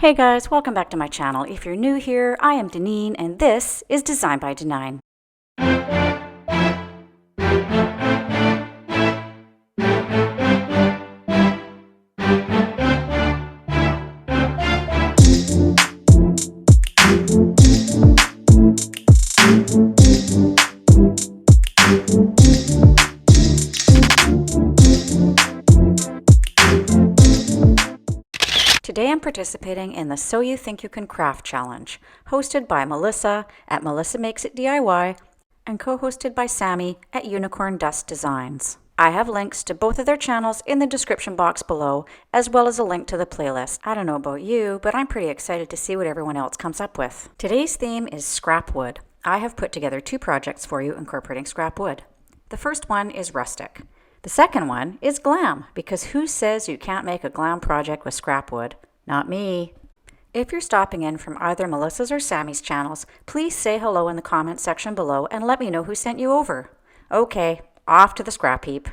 Hey guys, welcome back to my channel. If you're new here, I am Deneen and this is Design by Deneen. Today I'm participating in the So You Think You Can Craft Challenge, hosted by Melissa at Melissa Makes It DIY and co-hosted by Sammie at Unicorn Dust Designs. I have links to both of their channels in the description box below, as well as a link to the playlist. I don't know about you, but I'm pretty excited to see what everyone else comes up with. Today's theme is scrap wood. I have put together two projects for you incorporating scrap wood. The first one is Rustic. The second one is Glam, because who says you can't make a glam project with scrap wood? Not me. If you're stopping in from either Melissa's or Sammie's channels, please say hello in the comments section below and let me know who sent you over. Okay, off to the scrap heap.